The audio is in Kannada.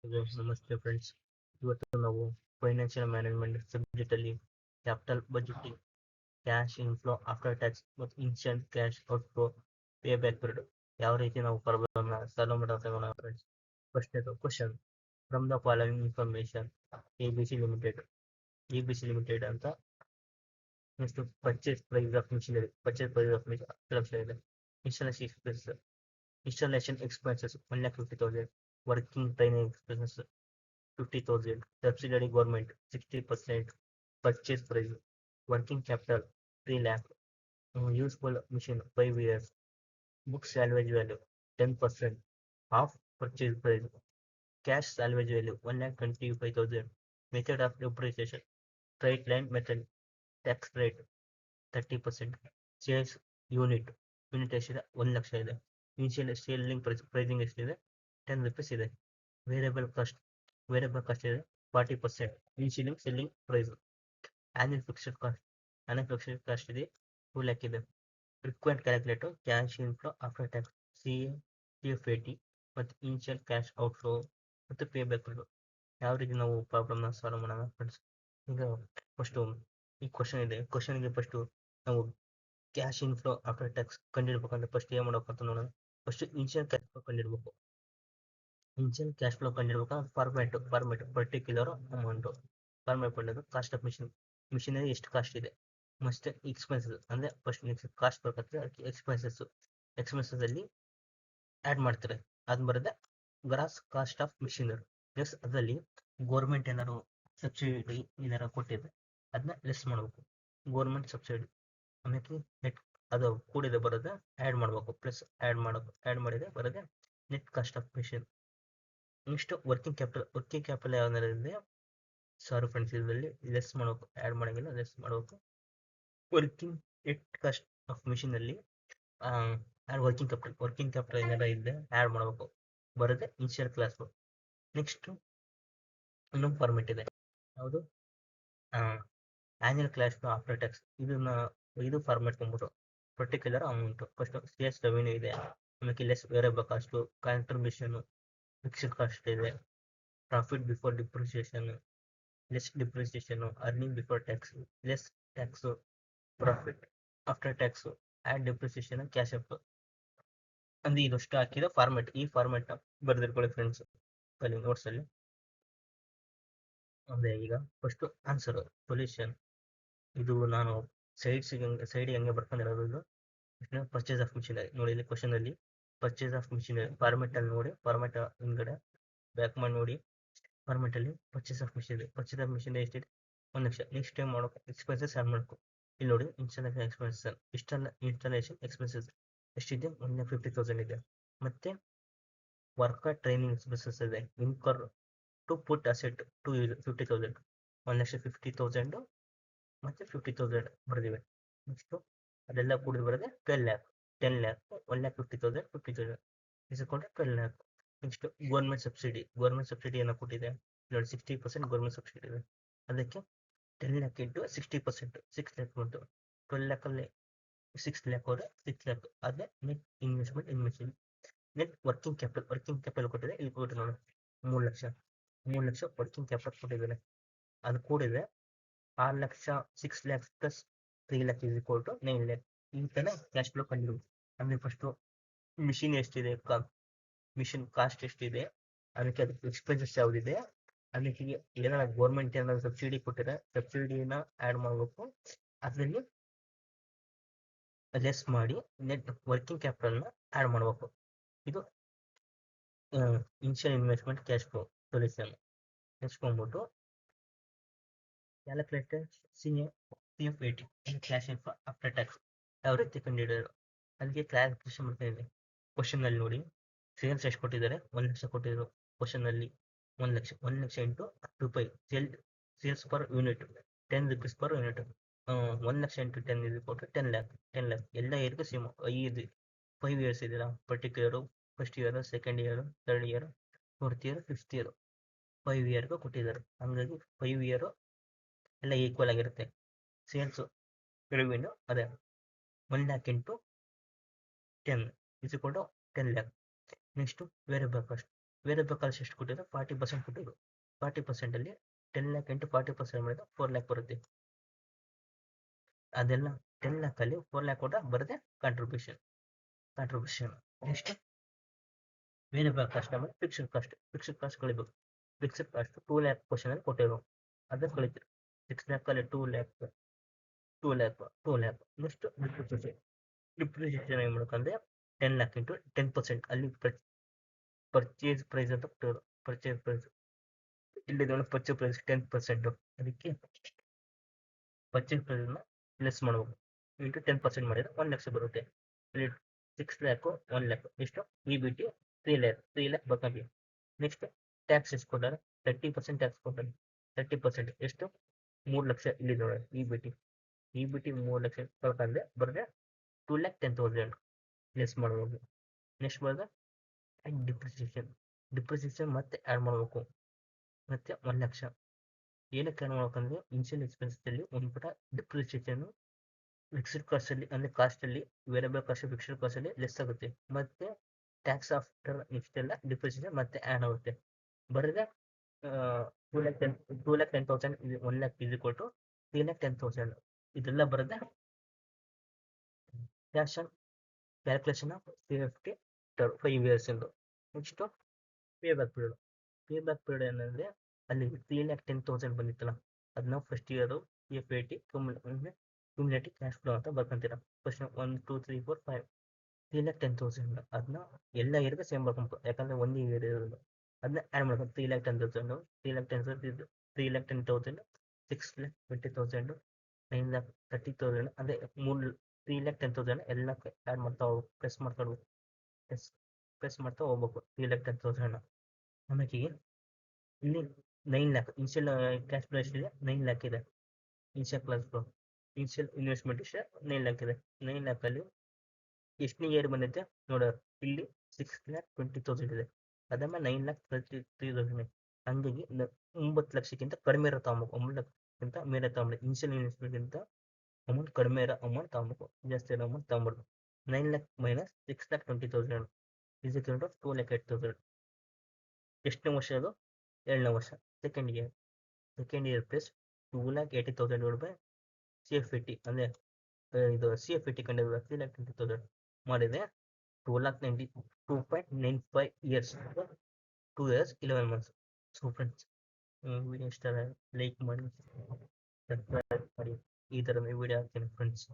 ನಮಸ್ತೆ ಫ್ರೆಂಡ್ಸ್. ಇವತ್ತು ನಾವು ಫೈನಾನ್ಷಿಯಲ್ ಮ್ಯಾನೇಜ್ಮೆಂಟ್ ಸಬ್ಜೆಕ್ಟ್ ಅಲ್ಲಿ capital budgeting, cash inflow after tax ಮತ್ತು instant cash outflow pay back period ಯಾವ ರೀತಿ ನಾವು ಪ್ರಾಬ್ಲಮ್ ಸಾಲ್ವ್ ಮಾಡೋಣ friends. First question, from the following information ABC limited ಅಂತ next purchase price of machinery 10 lakh ಇದೆ. Installation expenses 1,50,000, working training expenses 50,000, subsidiary government 60%, purchase price, working capital 3 lakh, useful machine 5 years, book salvage value 10%, half purchase price, cash salvage value 1,25,000, method of depreciation, straight line method, tax rate 30%, sales unit ಎಷ್ಟಿದೆ 1 ಲಕ್ಷ ಇದೆ. ಇನಿಷಿಯಲ್ ಸೇಲಿಂಗ್ ಪ್ರೈಸಿಂಗ್ ಎಷ್ಟಿದೆ 10 rupees ಇದೆ. ವೇರಿಯಬಲ್ ಕಾಸ್ಟ್ ಇದೆ 40%, initial selling price. Annual fixed cost ಇದೆ 2 lakh ಇದೆ. Required calculator cash inflow after tax, CFAT ಮತ್ತು ಇನಿಷಿಯಲ್ ಕ್ಯಾಶ್ ಔಟ್ಫ್ಲೋ ಮತ್ತು ಪೇ ಬ್ಯಾಕ್ ಯಾವ ರೀತಿ ನಾವು ಪ್ರಾಬ್ಲಮ್ನ ಸಾಲ್ವ್ ಮಾಡೋಣ ಫ್ರೆಂಡ್ಸ್. ಈಗ ಫಸ್ಟು ಈ ಕ್ವಶನ್ ಇದೆ. ಕ್ವಶನ್ಗೆ ಫಸ್ಟು ನಾವು ಕ್ಯಾಶ್ ಇನ್ಫ್ಲೋ ಆಫ್ಟರ್ ಟ್ಯಾಕ್ಸ್ ಕಂಡಿಡ್ಬೇಕಂದ್ರೆ ಫಸ್ಟ್ ಏನು ಮಾಡಬೇಕು ಅಂತ ನೋಡೋಣ. ಫಸ್ಟ್ ಇನಿಷಿಯಲ್ ಕ್ಯಾಶ್ ಫ್ಲೋ ಕಂಡಿಡ್ಬೇಕು. ಇನಿಷಿಯಲ್ ಕ್ಯಾಶ್ ಫ್ಲೋ ಕಂಡಿಡ್ಬೇಕಾದ್ರೆ ಫಾರ್ಮೆಟ್ ಪರ್ಟಿಕ್ಯುಲರ್ ಅಮೌಂಟು. ಫಾರ್ಮೆಟ್ ಬಂದದ್ದು ಕಾಸ್ಟ್ ಆಫ್ ಮಿಷಿನರಿ ಎಷ್ಟು ಕಾಸ್ಟ್ ಇದೆ, ಮತ್ತೆ ಎಕ್ಸ್ಪೆನ್ಸಸ್ ಅಂದರೆ ಫಸ್ಟ್ ನೆಕ್ಸ್ಟ್ ಕಾಸ್ಟ್ ಬರುತ್ತೆ, ಅದಕ್ಕೆ ಎಕ್ಸ್ಪೆನ್ಸಸ್ ಅಲ್ಲಿ ಆ್ಯಡ್ ಮಾಡ್ತಾರೆ. ಅದು ಬರುತ್ತೆ gross cost of machinery. Next ಅದರಲ್ಲಿ ಗೋರ್ಮೆಂಟ್ ಏನಾದ್ರು ಸಬ್ಸಿಡಿ ಏನಾರು ಕೊಟ್ಟಿದೆ ಅದನ್ನ ಲೆಸ್ ಮಾಡಬೇಕು. ಗೋರ್ಮೆಂಟ್ ಸಬ್ಸಿಡಿ ಆಮೇಲೆ ನೆಟ್ ಅದು ಕೂಡಿದೆ ಬರೋದು ಆ್ಯಡ್ ಮಾಡಬೇಕು. ಪ್ಲಸ್ ಆ್ಯಡ್ ಮಾಡಿದ್ರೆ ಬರೋದೆ net cost of machine. Next working capital ಯಾವ್ದಾರು ಇದೆ, ಸಾರಿ ಫ್ರೆಂಡ್ಸ್, ಇದರಲ್ಲಿ ಲೆಸ್ ಮಾಡಬೇಕು, ಆ್ಯಡ್ ಮಾಡೋಂಗಿಲ್ಲ, ಲೆಸ್ ಮಾಡಬೇಕು. Working net cost of machine ಅಲ್ಲಿ ವರ್ಕಿಂಗ್ ಕ್ಯಾಪಿಟಲ್ ಏನಾರ ಇದೆ ಆ್ಯಡ್ ಮಾಡಬೇಕು, ಬರುತ್ತೆ ಇನಿಷಿಯಲ್ ಕ್ಲಾಸ್. ನೆಕ್ಸ್ಟ್ ಇನ್ನೊಂದು ಫಾರ್ಮೆಟ್ ಇದೆ, ಯಾವುದು ಆನ್ಯುವಲ್ ಕ್ಲಾಸ್ ಆಫ್ಟರ್ ಟ್ಯಾಕ್ಸ್. ಇದು ಫಾರ್ಮೆಟ್ ಬಂದ್ಬಿಟ್ಟು particular amount. First sales revenue ಇದೆ, ಆಮೇಲೆ less variable cost, contribution, fixed cost ಇದೆ, profit before depreciation, less depreciation, earning before tax, less tax, profit after tax, add depreciation, cash up ಅಂದ್ರೆ ಇದಷ್ಟು ಹಾಕಿದ ಫಾರ್ಮೆಟ್. ಈ ಫಾರ್ಮೆಟ್ ಬರೆದಿಟ್ಕೊಳ್ಳಿ ಫ್ರೆಂಡ್ಸ್ ಅಲ್ಲಿ ನೋಟ್ಸ್ ಅಲ್ಲಿ. ಅಂದ್ರೆ ಈಗ ಫಸ್ಟ್ ಆನ್ಸರ್ ಸೊಲ್ಯೂಷನ್ ಇದು ನಾನು ಸೈಡ್ ಹಂಗೆ ಬರ್ಕೊಂಡಿರೋದು. ಪರ್ಚೇಸ್ ಆಫ್ ಮಿಷಿನರಿ ನೋಡಿ, ಇಲ್ಲಿ ಕ್ವಶನ್ ಅಲ್ಲಿ ಪರ್ಚೇಸ್ ಆಫ್ ಮಿಷಿನರಿ ಫಾರ್ಮೆಟ್ ಅಲ್ಲಿ ನೋಡಿ, ಫಾರ್ಮೆಟ್ ಹಿಂದ್ಗಡೆ ಬ್ಯಾಕ್ ಮಾಡಿ ನೋಡಿ. ಫಾರ್ಮೆಟ್ ಅಲ್ಲಿ ಪರ್ಚೇಸ್ ಆಫ್ ಮಿಷಿನರಿ ಎಷ್ಟಿದೆ 1 ಲಕ್ಷ. ನೆಕ್ಸ್ಟ್ ಟೈಮ್ ಮಾಡೋಕೆ ಎಕ್ಸ್ಪೆನ್ಸಸ್ ಆ್ಯಡ್ ಮಾಡಬೇಕು. ಇಲ್ಲಿ ನೋಡಿ ಇನ್ಸ್ಟಾಲೇಷನ್ ಎಕ್ಸ್ಪೆನ್ಸಸ್ ಎಷ್ಟಿದೆ 1,50,000 ಇದೆ. ಮತ್ತೆ ವರ್ಕರ್ ಟ್ರೈನಿಂಗ್ ಎಕ್ಸ್ಪೆನ್ಸಸ್ ಇದೆ. Incur to put asset to 50,000, 1,50,000 ಮತ್ತೆ 50,000 ಬರೆದಿವೆ. ನೆಕ್ಸ್ಟ್ ಅದೆಲ್ಲ ಕೂಡಿ ಬರೋದೆ 12 lakh. 10 lakh 1,50,000 50,000 ಇಸ್ಕೊಂಡ್ರೆ 12 lakh. Next government subsidy ಏನೋ ಕೊಟ್ಟಿದೆ ನೋಡಿ, 60% ಗೌರ್ಮೆಂಟ್ ಸಬ್ಸಿಡಿ ಇದೆ. ಅದಕ್ಕೆ 10 lakh ಇಂಟು 60% 6 lakh ಬಂತು. 12 lakh ಅಲ್ಲಿ 6 lakh ಹೋದ್ರೆ 6 lakh. ಅದೇ net investment in machine. Net working capital ಕೊಟ್ಟಿದೆ, ಇಲ್ಲಿ ಕೊಟ್ಟು ನೋಡಿ 3 ಲಕ್ಷ ವರ್ಕಿಂಗ್ ಕ್ಯಾಪಿಟಲ್ ಕೊಟ್ಟಿದ್ದಾರೆ. ಅದು ಕೂಡಿದೆ 6 lakh. 6 lakhs plus 3 lakh is equal to 9 lakh. ಈ ಥರ ಕ್ಯಾಶ್ ಫ್ಲೋ ಕಂಡು ಅಂದರೆ ಫಸ್ಟು ಮಿಷಿನ್ ಎಷ್ಟಿದೆ, ಮಿಷಿನ್ ಕಾಸ್ಟ್ ಎಷ್ಟಿದೆ, ಅದಕ್ಕೆ ಎಕ್ಸ್ಪೆನ್ಸಸ್ ಯಾವುದಿದೆ, ಅದಕ್ಕೆ ಏನಾರ ಗೌರ್ಮೆಂಟ್ ಏನಾದ್ರು ಸಬ್ಸಿಡಿ ಕೊಟ್ಟಿದೆ, ಸಬ್ಸಿಡಿನ ಆ್ಯಡ್ ಮಾಡಬೇಕು. ಅದರಲ್ಲಿ ಲೆಸ್ ಮಾಡಿ ನೆಟ್ ವರ್ಕಿಂಗ್ ಕ್ಯಾಪಿಟಲ್ನ ಆ್ಯಡ್ ಮಾಡಬೇಕು. ಇದು initial investment cash flow solution. Next ಬಂದ್ಬಿಟ್ಟು calculator CFAT cash inflow after tax ಯಾವ ರೀತಿ ಕಂಡುಹಿಡಿಯೋದು, ಅದಕ್ಕೆ ಕ್ಲಾರಿಫಿಕೇಶನ್ ಮಾಡ್ತಾಯಿದೆ. ಕ್ವಶನ್ ಅಲ್ಲಿ ನೋಡಿ, ಸೇಲ್ಸ್ ಎಷ್ಟು ಕೊಟ್ಟಿದ್ದಾರೆ 1 ಲಕ್ಷ ಕೊಟ್ಟಿದ್ರು. ಕ್ವಶನ್ ಅಲ್ಲಿ 1 ಲಕ್ಷ ಇಂಟು ರೂಪಾಯಿ sales per unit 10 rupees per unit. 1 lakh into 10 is equal to 10 lakh. ಎಲ್ಲ ಇಯರ್ಗೂ ಸೇಮ್ 5 years ಇದೆಯಲ್ಲ, particular first year, second year, third year, fourth year, fifth year 5 yearಗೂ ಕೊಟ್ಟಿದ್ದಾರೆ. ಹಂಗಾಗಿ 5 year ಎಲ್ಲ ಈಕ್ವಲ್ ಆಗಿರುತ್ತೆ. ಸೇಲ್ಸ್ ರೆವಿನ್ಯೂ ಅದೇ 1 lakh into 10 is equal to 10 lakh. Next variable cost variable cost ಎಷ್ಟು ಕೊಟ್ಟಿದ್ರು 40% ಕೊಟ್ಟಿದ್ರು. 40% ಅಲ್ಲಿ 10 lakh ಇಂಟು 40% ಮಾಡಿದ್ರೆ 4 lakh ಬರುತ್ತೆ. ಅದೆಲ್ಲ 10 lakh ಅಲ್ಲಿ 4 lakh ಕೊಟ್ಟ ಬರುತ್ತೆ ಕಾಂಟ್ರಿಬ್ಯೂಷನ್. ನೆಕ್ಸ್ಟ್ ವೇರಿಯಬಲ್ ಕಾಸ್ಟ್ ಆಮೇಲೆ ಫಿಕ್ಸ್ಡ್ ಕಾಸ್ಟ್ ಕಳಿಬೇಕು. ಫಿಕ್ಸ್ಡ್ ಕಾಸ್ಟ್ 2 lakh ಕ್ವಶನ್ ಅಲ್ಲಿ ಕೊಟ್ಟಿರೋ ಅದನ್ನ ಕಳಿತೀರಿ. 6 lakh ಅಲ್ಲಿ 2 lakh ನೆಕ್ಸ್ಟ್ ಡಿಪ್ರಿಸಿಯೇಷನ್ ಏನು ಮಾಡ್ಬೇಕಂದ್ರೆ 10 lakh ಇಂಟು 10% ಅಲ್ಲಿ ಪರ್ಚೇಸ್ ಪ್ರೈಸ್ ಅಂತ ಕೊಟ್ಟಿರೋ. ಪರ್ಚೇಸ್ ಪ್ರೈಸ್ ಇಲ್ಲಿ ಪರ್ಚೇಸ್ ಪ್ರೈಸ್ 10%. ಅದಕ್ಕೆ ಪರ್ಚೇಸ್ ಪ್ರೈಸ್ ಲೆಸ್ ಮಾಡಬೇಕು. ಇಂಟು 10% ಮಾಡಿದ್ರೆ 1 ಲಕ್ಷ ಬರುತ್ತೆ. ಇಲ್ಲಿ 6 lakh 1 lakh ಎಷ್ಟು EBT 3 lakh ಬರ್ತಾವೆ. ನೆಕ್ಸ್ಟ್ ಟ್ಯಾಕ್ಸ್ ಎಷ್ಟು ಕೊಟ್ಟಾರೆ 30% ಟ್ಯಾಕ್ಸ್ ಕೊಟ್ಟಾರೆ. 30% ಎಷ್ಟು 3 ಲಕ್ಷ ಇಲ್ಲಿ ನೋಡಿ EBT 3 ಲಕ್ಷ ಕಳ್ಕೊಂಡ್ರೆ ಬರೆದ್ರೆ 2,10,000 ಲೆಸ್ ಮಾಡಬೇಕು. ನೆಕ್ಸ್ಟ್ ಬರೆದ್ರೆ ಡಿಪ್ರಿಸಿಯೇಷನ್ ಮತ್ತೆ ಆ್ಯಡ್ ಮಾಡಬೇಕು. ಮತ್ತೆ 1 ಲಕ್ಷ ಏನಕ್ಕೆ ಆ್ಯಡ್ ಮಾಡ್ಬೇಕಂದ್ರೆ ಇನ್ಷಿಯಲ್ ಎಕ್ಸ್ಪೆನ್ಸ್ ಅಲ್ಲಿ ಒಂದು ಪುಟ ಡಿಪ್ರಿಸಿಯೇಷನ್ ಫಿಕ್ಸ್ಡ್ ಕಾಸ್ಟ್ ಅಲ್ಲಿ ಅಂದ್ರೆ ಕಾಸ್ಟ್ ಅಲ್ಲಿ ವೇರಿಯಬಲ್ ಕಾಸ್ಟ್ ಫಿಕ್ಸ್ಡ್ ಕಾಸ್ಟ್ ಅಲ್ಲಿ ಲೆಸ್ ಆಗುತ್ತೆ. ಮತ್ತೆ ಟ್ಯಾಕ್ಸ್ ಆಫ್ಟರ್ ಇಷ್ಟೆಲ್ಲ ಡಿಪ್ರಿಸಿಯೇಷನ್ ಮತ್ತೆ ಆ್ಯಡ್ ಆಗುತ್ತೆ. ಬರೆದ್ರೆ 2,10,000 1 lakh is equal to 3,10,000 ಇದೆಲ್ಲ ಬರೆದ್ರೆ ಕ್ಯಾಲ್ಕುಲೇಷನ್ ಆಫ್ 5 years ಎಂದು. ನೆಕ್ಸ್ಟ್ ಪೇ ಬ್ಯಾಕ್ ಪೀರಿಯಡ್ ಏನಂದ್ರೆ ಅಲ್ಲಿ 3,10,000 ಬಂದಿತ್ತಲ್ಲ ಅದನ್ನ first year FAT cumulative cash flow ಅಂತ ಬರ್ಕೊಂತೀರ. ಫಸ್ಟ್ 1 2 3 4 5 3,10,000 ಅದನ್ನ ಎಲ್ಲ ಇಯರ್ಗೆ ಸೇಮ್ ಬರ್ಕೊಂಬೇಕು. ಯಾಕಂದ್ರೆ ಒಂದು ಇಯರ್ ಇರೋದು ಅದನ್ನ ಆ್ಯಡ್ ಮಾಡ್ಕೊಂಡು 3,10,000 3,10,000 6,20,000 9,30,000 ಅಂದರೆ 3,10,000 ಎಲ್ಲ ಆ್ಯಡ್ ಮಾಡ್ತಾ ಹೋಗ್ಬೇಕು. ಪ್ರೆಸ್ ಮಾಡ್ತಾ ಹೋಗ್ಬೇಕು 3,10,000. ಆಮೇಲೆ ಇಲ್ಲಿ 9 lakh ಇನ್ಷಿಯಲ್ ಕ್ಯಾಶ್ ಫ್ಲೋ ಎಷ್ಟಿದೆ 9 lakh ಇದೆ. ಇನ್ಷಿಯಲ್ ಇನ್ವೆಸ್ಟ್ಮೆಂಟ್ ಇಷ್ಟೇ 9 lakh ಇದೆ. 9 lakh ಅಲ್ಲಿ ಎಷ್ಟನೇ ಇಯರ್ ಬಂದೈತೆ ನೋಡ ಇಲ್ಲಿ 6,20,000 ಇದೆ. ಅದಾದ್ಮೇಲೆ 9,33,000 ಹಂಗಾಗಿ 9 ಲಕ್ಷಕ್ಕಿಂತ ಕಡಿಮೆ ಇರೋ ತಗೊಬೇಕು. 9 ಲಕ್ಷಕ್ಕಿಂತ ಮೇಲೆ ತಗೊಬೇಕು. ಇನ್ಷಿಯಲ್ ಇನ್ವೆಸ್ಟ್ಮೆಂಟ್ಗಿಂತ ಅಮೌಂಟ್ ಕಡಿಮೆ ಇರೋ ಅಮೌಂಟ್ ತಗೊಬೇಕು. ಜಾಸ್ತಿ ಇರೋ ಅಮೌಂಟ್ ತಗೊಬಾರ್ದು. 9 lakh minus 6,20,000 is equal to 2,08,000. ಎಷ್ಟನೇ ವರ್ಷ ಅದು 7ನೇ ವರ್ಷ second year plus 2,80,000 divide by CFAT ಅಂದರೆ ಇದು CFAT ಕಂಡಿದ್ದು 3,20,000 ಮಾಡಿದೆ 2,92.95 years 2 years 11 months. So friends video ಇಷ್ಟ ಲೈಕ್ ಮಾಡಿ ಸಬ್ಸ್ಕ್ರೈಬ್ ಮಾಡಿ. ಈ ಥರ ವಿಡಿಯೋ ಹಾಕ್ತೀನಿ ಫ್ರೆಂಡ್ಸ್.